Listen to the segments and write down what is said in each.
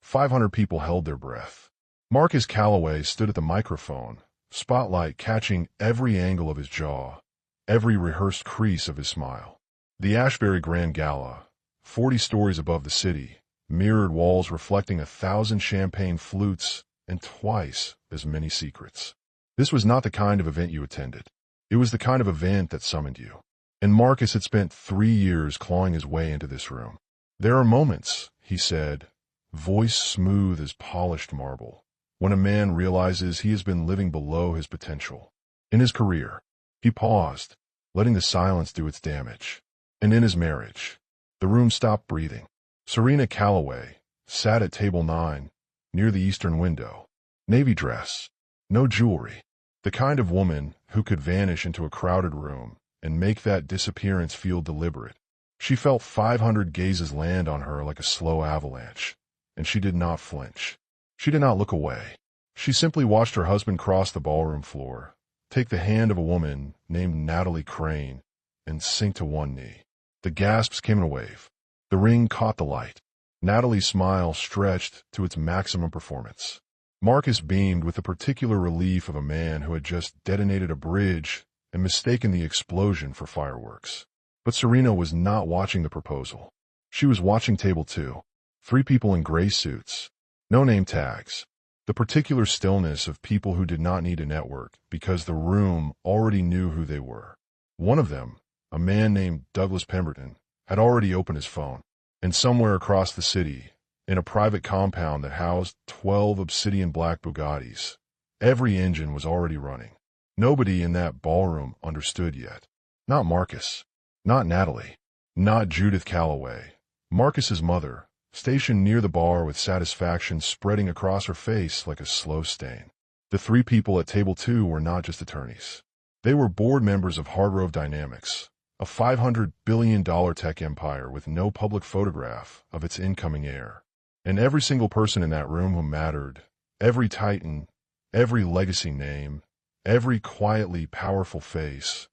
500 people held their breath. Marcus Calloway stood at the microphone, spotlight catching every angle of his jaw, every rehearsed crease of his smile. The Ashbury Grand Gala, 40 stories above the city, mirrored walls reflecting 1,000 champagne flutes and twice as many secrets. This was not the kind of event you attended. It was the kind of event that summoned you. And Marcus had spent 3 years clawing his way into this room. "There are moments," he said, voice smooth as polished marble, "when a man realizes he has been living below his potential. In his career." He paused, letting the silence do its damage. "And in his marriage." The room stopped breathing. Serena Calloway sat at table 9, near the eastern window. Navy dress, no jewelry. The kind of woman who could vanish into a crowded room and make that disappearance feel deliberate. She felt 500 gazes land on her like a slow avalanche, and she did not flinch. She did not look away. She simply watched her husband cross the ballroom floor, take the hand of a woman named Natalie Crane, and sink to one knee. The gasps came in a wave. The ring caught the light. Natalie's smile stretched to its maximum performance. Marcus beamed with the particular relief of a man who had just detonated a bridge and mistaken the explosion for fireworks. But Serena was not watching the proposal. She was watching table 2. 3 people in gray suits. No name tags. The particular stillness of people who did not need a network because the room already knew who they were. One of them, a man named Douglas Pemberton, had already opened his phone. And somewhere across the city, in a private compound that housed 12 obsidian black Bugattis, every engine was already running. Nobody in that ballroom understood yet. Not Marcus. Not Natalie. Not Judith Calloway. Marcus's mother, stationed near the bar with satisfaction spreading across her face like a slow stain. The 3 people at table 2 were not just attorneys. They were board members of Hargrove Dynamics, a $500 billion tech empire with no public photograph of its incoming heir. And every single person in that room who mattered, every titan, every legacy name, every quietly powerful face,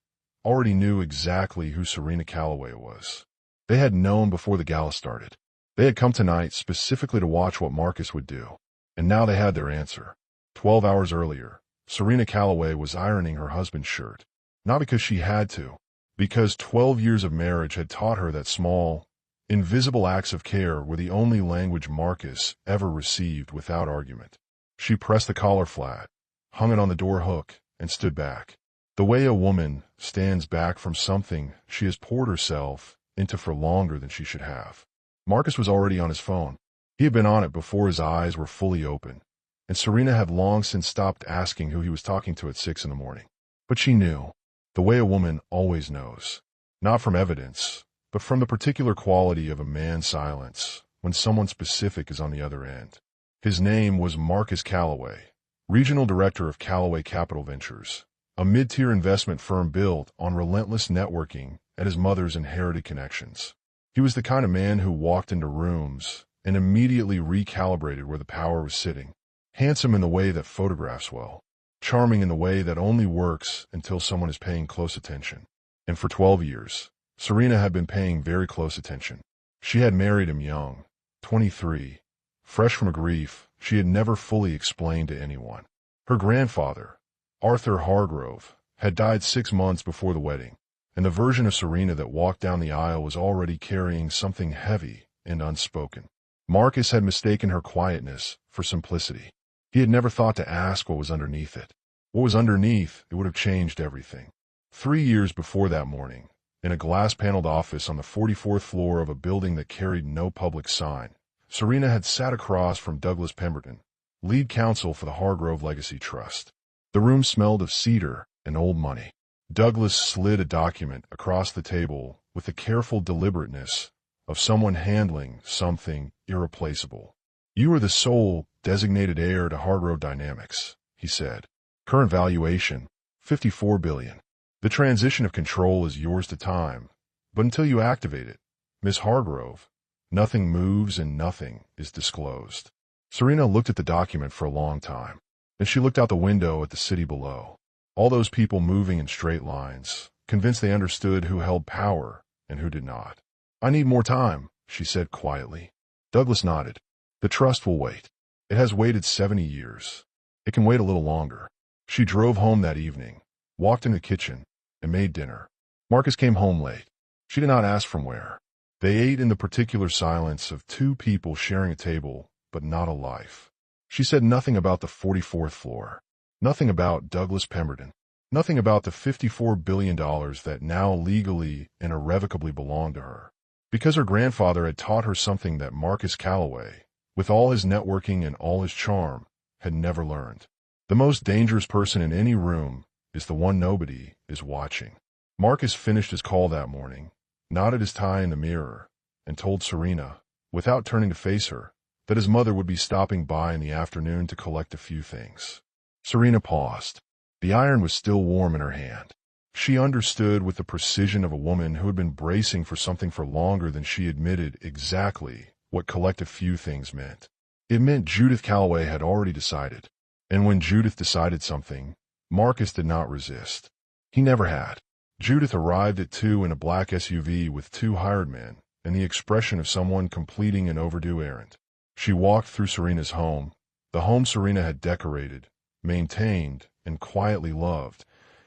already knew exactly who Serena Calloway was. They had known before the gala started. They had come tonight specifically to watch what Marcus would do. And now they had their answer. 12 hours earlier, Serena Calloway was ironing her husband's shirt. Not because she had to, because 12 years of marriage had taught her that small, invisible acts of care were the only language Marcus ever received without argument. She pressed the collar flat, hung it on the door hook, and stood back. The way a woman stands back from something she has poured herself into for longer than she should have. Marcus was already on his phone. He had been on it before his eyes were fully open, and Serena had long since stopped asking who he was talking to at 6 in the morning. But she knew, the way a woman always knows, not from evidence, but from the particular quality of a man's silence when someone specific is on the other end. His name was Marcus Calloway, Regional Director of Calloway Capital Ventures, a mid-tier investment firm built on relentless networking and his mother's inherited connections. He was the kind of man who walked into rooms and immediately recalibrated where the power was sitting. Handsome in the way that photographs well. Charming in the way that only works until someone is paying close attention. And for 12 years, Serena had been paying very close attention. She had married him young, 23, fresh from a grief she had never fully explained to anyone. Her grandfather, Arthur Hargrove, had died 6 months before the wedding, and the version of Serena that walked down the aisle was already carrying something heavy and unspoken. Marcus had mistaken her quietness for simplicity. He had never thought to ask what was underneath it. What was underneath, it would have changed everything. 3 years before that morning, in a glass-paneled office on the 44th floor of a building that carried no public sign, Serena had sat across from Douglas Pemberton, lead counsel for the Hargrove Legacy Trust. The room smelled of cedar and old money. Douglas slid a document across the table with the careful deliberateness of someone handling something irreplaceable. "You are the sole designated heir to Hargrove Dynamics," he said. "Current valuation, $54 billion. The transition of control is yours to time, but until you activate it, Miss Hargrove, nothing moves and nothing is disclosed." Serena looked at the document for a long time. Then she looked out the window at the city below. All those people moving in straight lines, convinced they understood who held power and who did not. "I need more time," she said quietly. Douglas nodded. The trust will wait. It has waited 70 years. It can wait a little longer. She drove home that evening, walked in the kitchen, and made dinner. Marcus came home late. She did not ask from where. They ate in the particular silence of two people sharing a table, but not a life. She said nothing about the 44th floor. Nothing about Douglas Pemberton. Nothing about the $54 billion that now legally and irrevocably belonged to her. Because her grandfather had taught her something that Marcus Calloway, with all his networking and all his charm, had never learned. The most dangerous person in any room is the one nobody is watching. Marcus finished his call that morning, nodded his tie in the mirror, and told Serena, without turning to face her, that his mother would be stopping by in the afternoon to collect a few things. Serena paused. The iron was still warm in her hand. She understood with the precision of a woman who had been bracing for something for longer than she admitted exactly what collect a few things meant. It meant Judith Calloway had already decided. And when Judith decided something, Marcus did not resist. He never had. Judith arrived at 2 in a black SUV with 2 hired men and the expression of someone completing an overdue errand. She walked through Serena's home, the home Serena had decorated, maintained, and quietly loved,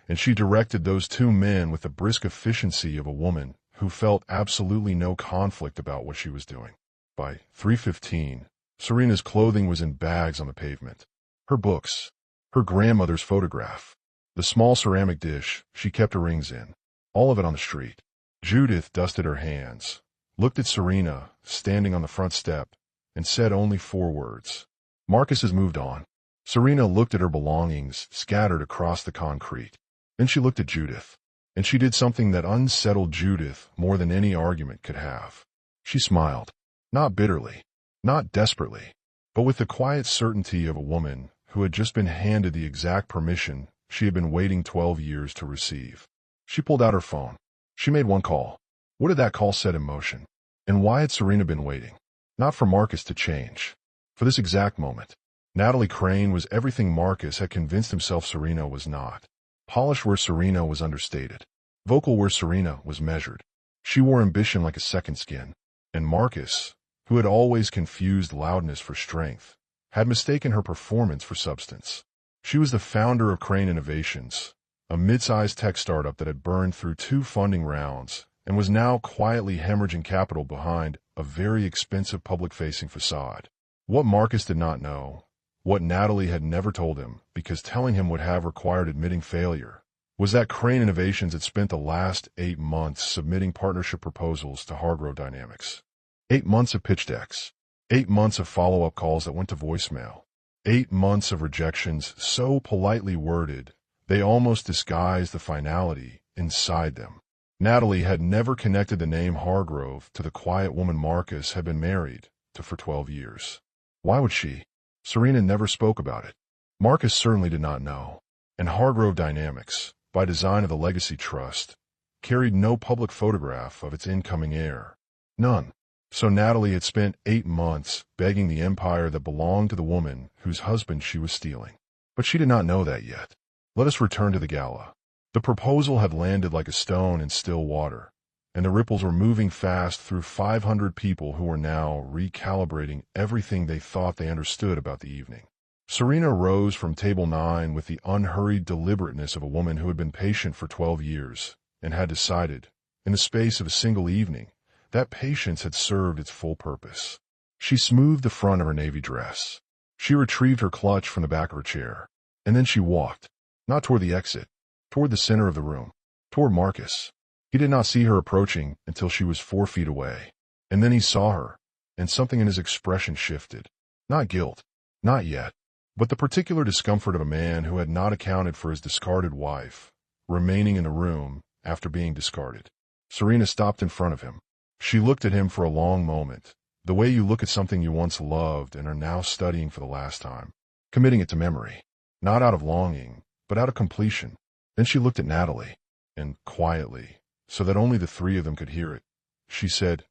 and she directed those 2 men with the brisk efficiency of a woman who felt absolutely no conflict about what she was doing. By 3:15, Serena's clothing was in bags on the pavement. Her books, her grandmother's photograph, the small ceramic dish she kept her rings in, all of it on the street. Judith dusted her hands, looked at Serena, standing on the front step, and said only 4 words. Marcus has moved on. Serena looked at her belongings scattered across the concrete. Then she looked at Judith, and she did something that unsettled Judith more than any argument could have. She smiled, not bitterly, not desperately, but with the quiet certainty of a woman who had just been handed the exact permission she had been waiting 12 years to receive. She pulled out her phone. She made one call. What did that call set in motion? And why had Serena been waiting? Not for Marcus to change. For this exact moment. Natalie Crane was everything Marcus had convinced himself Serena was not. Polished where Serena was understated. Vocal where Serena was measured. She wore ambition like a second skin. And Marcus, who had always confused loudness for strength, had mistaken her performance for substance. She was the founder of Crane Innovations, a mid-sized tech startup that had burned through 2 funding rounds and was now quietly hemorrhaging capital behind a very expensive public-facing facade. What Marcus did not know, what Natalie had never told him, because telling him would have required admitting failure, was that Crane Innovations had spent the last 8 months submitting partnership proposals to Hargrove Dynamics. 8 months of pitch decks. 8 months of follow-up calls that went to voicemail. 8 months of rejections so politely worded, they almost disguised the finality inside them. Natalie had never connected the name Hargrove to the quiet woman Marcus had been married to for 12 years. Why would she? Serena never spoke about it. Marcus certainly did not know. And Hargrove Dynamics, by design of the Legacy Trust, carried no public photograph of its incoming heir. None. So Natalie had spent 8 months begging the empire that belonged to the woman whose husband she was stealing. But she did not know that yet. Let us return to the gala. The proposal had landed like a stone in still water, and the ripples were moving fast through 500 people who were now recalibrating everything they thought they understood about the evening. Serena rose from table 9 with the unhurried deliberateness of a woman who had been patient for 12 years and had decided, in the space of a single evening, that patience had served its full purpose. She smoothed the front of her navy dress. She retrieved her clutch from the back of her chair, and then she walked, not toward the exit, toward the center of the room, toward Marcus. He did not see her approaching until she was 4 feet away, and then he saw her, and something in his expression shifted. Not guilt, not yet, but the particular discomfort of a man who had not accounted for his discarded wife, remaining in the room after being discarded. Serena stopped in front of him. She looked at him for a long moment, the way you look at something you once loved and are now studying for the last time, committing it to memory, not out of longing, but out of completion. Then she looked at Natalie, and quietly, so that only the 3 of them could hear it, she said,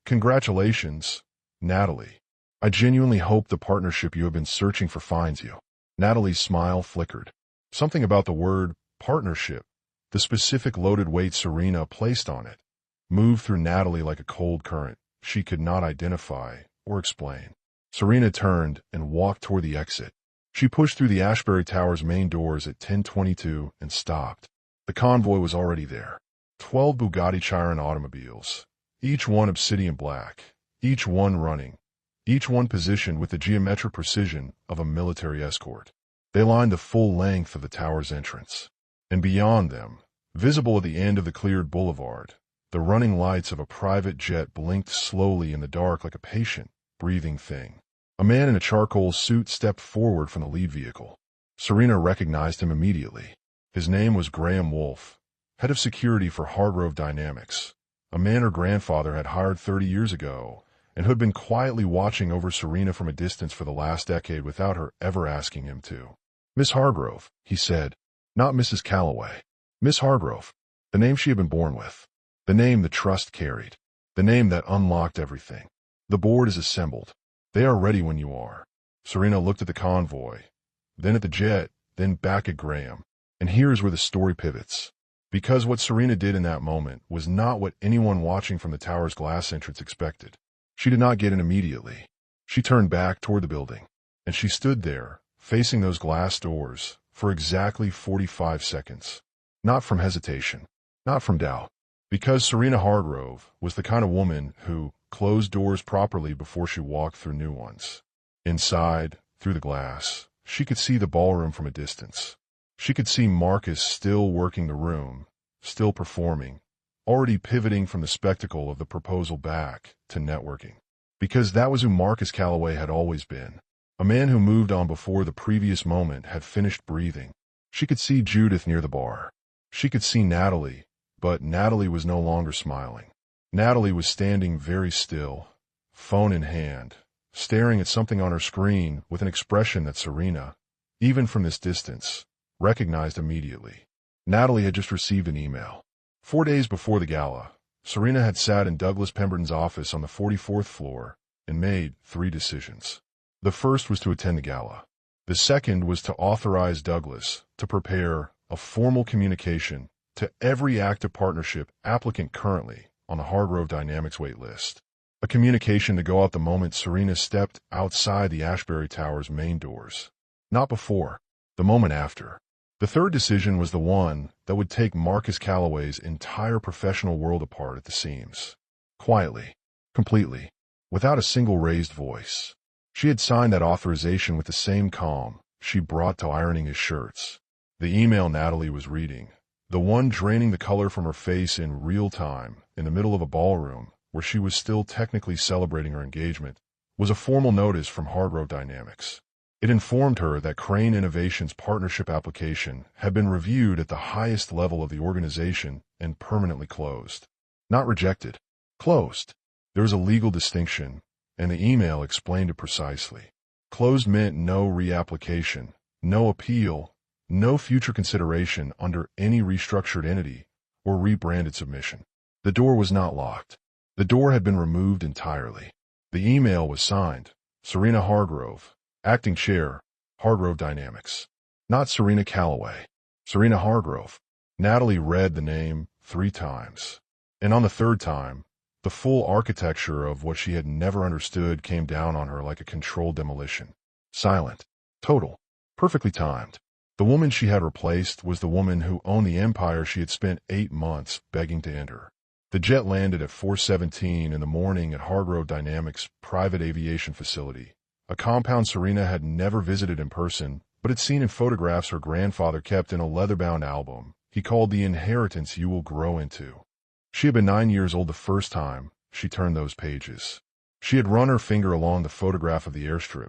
"Congratulations, Natalie. I genuinely hope the partnership you have been searching for finds you." Natalie's smile flickered. Something about the word partnership, the specific loaded weight Serena placed on it, moved through Natalie like a cold current she could not identify or explain. Serena turned and walked toward the exit. She pushed through the Ashbury Tower's main doors at 10:22 and stopped. The convoy was already there. 12 Bugatti Chiron automobiles, each one obsidian black, each one running, each one positioned with the geometric precision of a military escort. They lined the full length of the tower's entrance. And beyond them, visible at the end of the cleared boulevard, the running lights of a private jet blinked slowly in the dark like a patient, breathing thing. A man in a charcoal suit stepped forward from the lead vehicle. Serena recognized him immediately. His name was Graham Wolfe, head of security for Hargrove Dynamics, a man her grandfather had hired 30 years ago and who had been quietly watching over Serena from a distance for the last decade without her ever asking him to. "Miss Hargrove," he said, "not Mrs. Calloway. Miss Hargrove," the name she had been born with, the name the trust carried, the name that unlocked everything. "The board is assembled. They are ready when you are." Serena looked at the convoy, then at the jet, then back at Graham. And here's where the story pivots. Because what Serena did in that moment was not what anyone watching from the tower's glass entrance expected. She did not get in immediately. She turned back toward the building, and she stood there, facing those glass doors, for exactly 45 seconds. Not from hesitation, not from doubt, because Serena Hargrove was the kind of woman who closed doors properly before she walked through new ones. Inside, through the glass, she could see the ballroom from a distance. She could see Marcus still working the room, still performing, already pivoting from the spectacle of the proposal back to networking. Because that was who Marcus Calloway had always been, a man who moved on before the previous moment had finished breathing. She could see Judith near the bar. She could see Natalie, but Natalie was no longer smiling. Natalie was standing very still, phone in hand, staring at something on her screen with an expression that Serena, even from this distance, recognized immediately. Natalie had just received an email. 4 days before the gala, Serena had sat in Douglas Pemberton's office on the 44th floor and made 3 decisions. The first was to attend the gala. The second was to authorize Douglas to prepare a formal communication to every active partnership applicant currently on the Hargrove Dynamics wait list. A communication to go out the moment Serena stepped outside the Ashbury Tower's main doors. Not before, the moment after. The third decision was the one that would take Marcus Calloway's entire professional world apart at the seams. Quietly, completely, without a single raised voice. She had signed that authorization with the same calm she brought to ironing his shirts. The email Natalie was reading, the one draining the color from her face in real time in the middle of a ballroom where she was still technically celebrating her engagement, was a formal notice from Hargrove Dynamics. It informed her that Crane Innovation's partnership application had been reviewed at the highest level of the organization and permanently closed. Not rejected, closed. There was a legal distinction, and the email explained it precisely. Closed meant no reapplication, no appeal, no future consideration under any restructured entity or rebranded submission. The door was not locked. The door had been removed entirely. The email was signed, Serena Hargrove, Acting Chair, Hargrove Dynamics. Not Serena Calloway. Serena Hargrove. Natalie read the name 3 times. And on the 3rd time, the full architecture of what she had never understood came down on her like a controlled demolition. Silent. Total. Perfectly timed. The woman she had replaced was the woman who owned the empire she had spent 8 months begging to enter. The jet landed at 4:17 in the morning at Hargrove Dynamics' private aviation facility, a compound Serena had never visited in person, but had seen in photographs her grandfather kept in a leather-bound album he called The Inheritance You Will Grow Into. She had been 9 years old the first time she turned those pages. She had run her finger along the photograph of the airstrip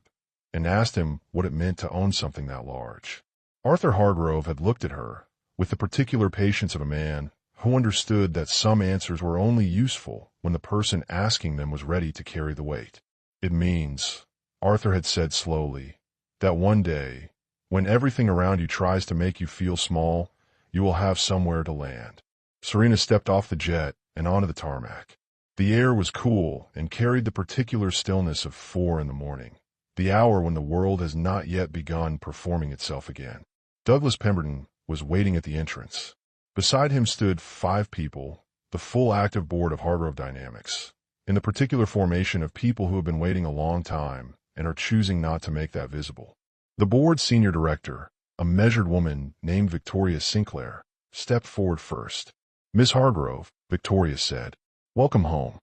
and asked him what it meant to own something that large. Arthur Hargrove had looked at her with the particular patience of a man who understood that some answers were only useful when the person asking them was ready to carry the weight. "It means," Arthur had said slowly, "that one day, when everything around you tries to make you feel small, you will have somewhere to land." Serena stepped off the jet and onto the tarmac. The air was cool and carried the particular stillness of 4 in the morning, the hour when the world has not yet begun performing itself again. Douglas Pemberton was waiting at the entrance. Beside him stood 5 people, the full active board of Hargrove Dynamics, in the particular formation of people who have been waiting a long time and are choosing not to make that visible. The board's senior director, a measured woman named Victoria Sinclair, stepped forward first. "Miss Hargrove," Victoria said, "welcome home."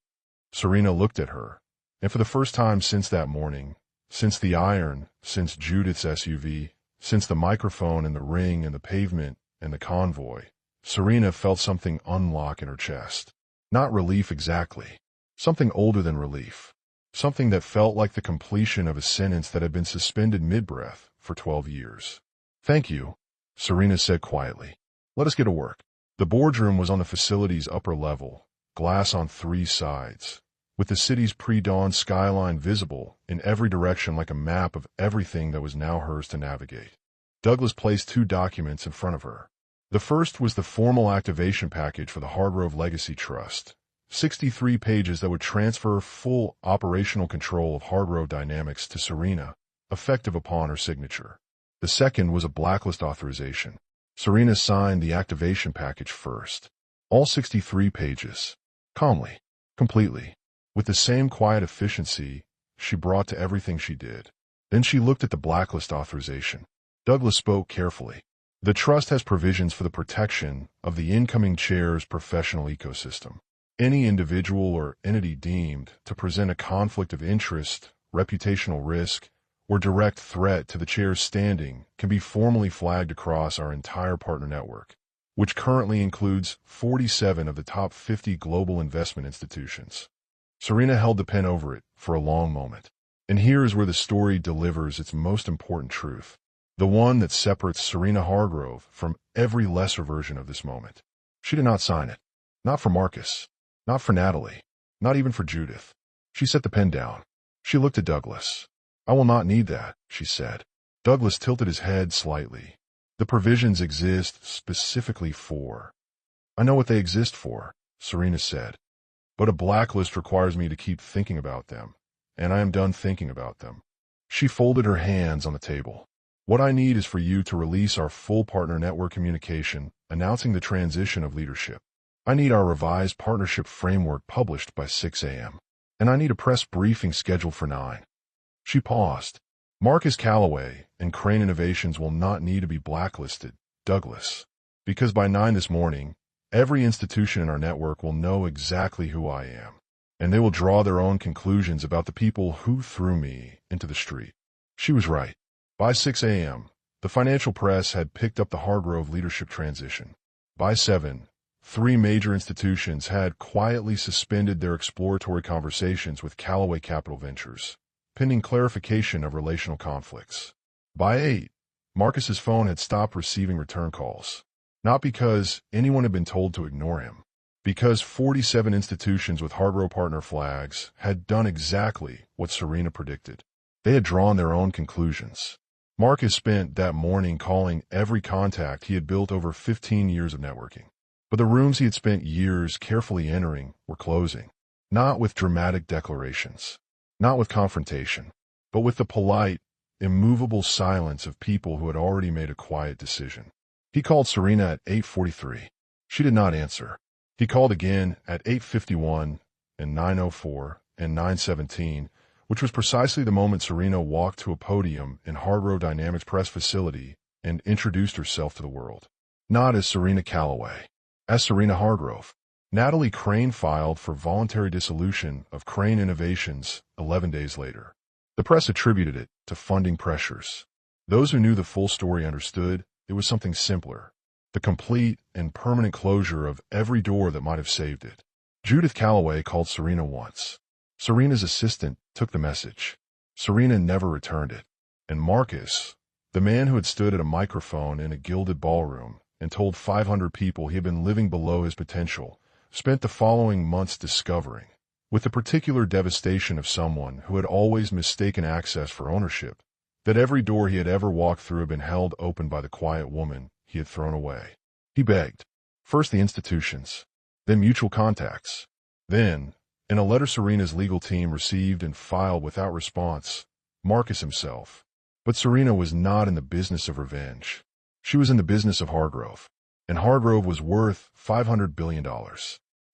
Serena looked at her, and for the first time since that morning, since the iron, since Judith's SUV, since the microphone and the ring and the pavement and the convoy, Serena felt something unlock in her chest. Not relief exactly. Something older than relief. Something that felt like the completion of a sentence that had been suspended mid-breath for 12 years. "Thank you," Serena said quietly. "Let us get to work." The boardroom was on the facility's upper level, glass on 3 sides, with the city's pre-dawn skyline visible in every direction like a map of everything that was now hers to navigate. Douglas placed 2 documents in front of her. The first was the formal activation package for the Hargrove Legacy Trust, 63 pages that would transfer full operational control of Hargrove Dynamics to Serena, effective upon her signature. The second was a blacklist authorization. Serena signed the activation package first. All 63 pages. Calmly. Completely. With the same quiet efficiency she brought to everything she did. Then she looked at the blacklist authorization. Douglas spoke carefully. "The trust has provisions for the protection of the incoming chair's professional ecosystem. Any individual or entity deemed to present a conflict of interest, reputational risk, or direct threat to the chair's standing can be formally flagged across our entire partner network, which currently includes 47 of the top 50 global investment institutions." Serena held the pen over it for a long moment. And here is where the story delivers its most important truth. The one that separates Serena Hargrove from every lesser version of this moment. She did not sign it. Not for Marcus. Not for Natalie. Not even for Judith. She set the pen down. She looked at Douglas. "I will not need that," she said. Douglas tilted his head slightly. "The provisions exist specifically for—" "I know what they exist for," Serena said. "But a blacklist requires me to keep thinking about them, and I am done thinking about them." She folded her hands on the table. "What I need is for you to release our full partner network communication announcing the transition of leadership. I need our revised partnership framework published by 6 a.m. And I need a press briefing scheduled for 9. She paused. "Marcus Calloway and Crane Innovations will not need to be blacklisted, Douglas. Because by 9 this morning, every institution in our network will know exactly who I am. And they will draw their own conclusions about the people who threw me into the street." She was right. By 6 a.m., the financial press had picked up the Hargrove leadership transition. By 7, 3 major institutions had quietly suspended their exploratory conversations with Callaway Capital Ventures, pending clarification of relational conflicts. By 8, Marcus's phone had stopped receiving return calls. Not because anyone had been told to ignore him. Because 47 institutions with Hargrove partner flags had done exactly what Serena predicted. They had drawn their own conclusions. Marcus spent that morning calling every contact he had built over 15 years of networking. But the rooms he had spent years carefully entering were closing. Not with dramatic declarations. Not with confrontation. But with the polite, immovable silence of people who had already made a quiet decision. He called Serena at 8:43. She did not answer. He called again at 8:51 and 9:04 and 9:17, which was precisely the moment Serena walked to a podium in Hargrove Dynamics press facility and introduced herself to the world. Not as Serena Calloway. As Serena Hargrove. Natalie Crane filed for voluntary dissolution of Crane Innovations 11 days later. The press attributed it to funding pressures. Those who knew the full story understood it was something simpler. The complete and permanent closure of every door that might have saved it. Judith Calloway called Serena once. Serena's assistant took the message. Serena never returned it. And Marcus, the man who had stood at a microphone in a gilded ballroom and told 500 people he had been living below his potential, spent the following months discovering, with the particular devastation of someone who had always mistaken access for ownership, that every door he had ever walked through had been held open by the quiet woman he had thrown away. He begged. First the institutions, then mutual contacts. Then, in a letter Serena's legal team received and filed without response, Marcus himself. But Serena was not in the business of revenge. She was in the business of Hargrove. And Hargrove was worth $500 billion.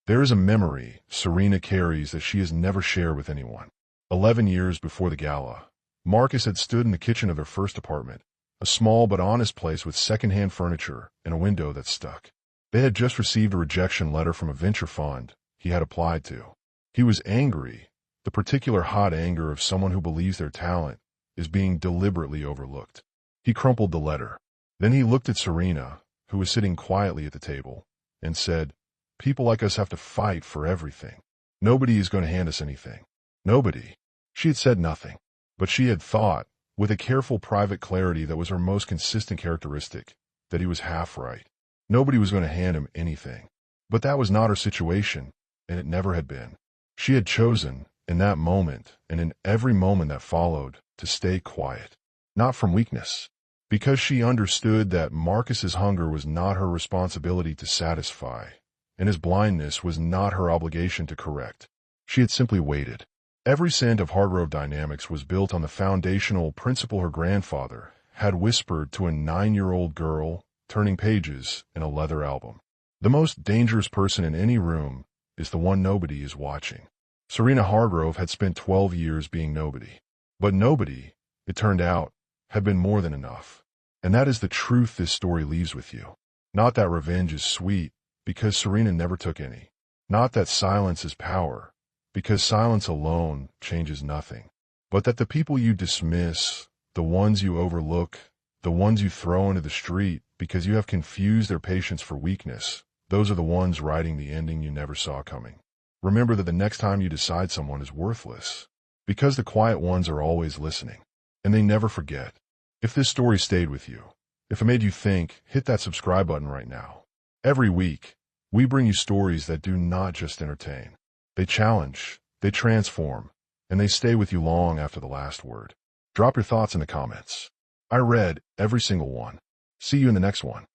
There is a memory Serena carries that she has never shared with anyone. 11 years before the gala, Marcus had stood in the kitchen of their first apartment, a small but honest place with second-hand furniture and a window that stuck. They had just received a rejection letter from a venture fund he had applied to. He was angry, the particular hot anger of someone who believes their talent is being deliberately overlooked. He crumpled the letter. Then he looked at Serena, who was sitting quietly at the table, and said, "People like us have to fight for everything. Nobody is going to hand us anything. Nobody." She had said nothing, but she had thought, with a careful private clarity that was her most consistent characteristic, that he was half right. Nobody was going to hand him anything. But that was not her situation, and it never had been. She had chosen, in that moment and in every moment that followed, to stay quiet. Not from weakness, because she understood that Marcus's hunger was not her responsibility to satisfy, and his blindness was not her obligation to correct. She had simply waited. Every cent of Hargrove Dynamics was built on the foundational principle her grandfather had whispered to a 9-year-old girl turning pages in a leather album. The most dangerous person in any room is the one nobody is watching. Serena Hargrove had spent 12 years being nobody. But nobody, it turned out, had been more than enough. And that is the truth this story leaves with you. Not that revenge is sweet, because Serena never took any. Not that silence is power, because silence alone changes nothing. But that the people you dismiss, the ones you overlook, the ones you throw into the street because you have confused their patience for weakness, those are the ones writing the ending you never saw coming. Remember that the next time you decide someone is worthless, because the quiet ones are always listening, and they never forget. If this story stayed with you, if it made you think, hit that subscribe button right now. Every week, we bring you stories that do not just entertain. They challenge, they transform, and they stay with you long after the last word. Drop your thoughts in the comments. I read every single one. See you in the next one.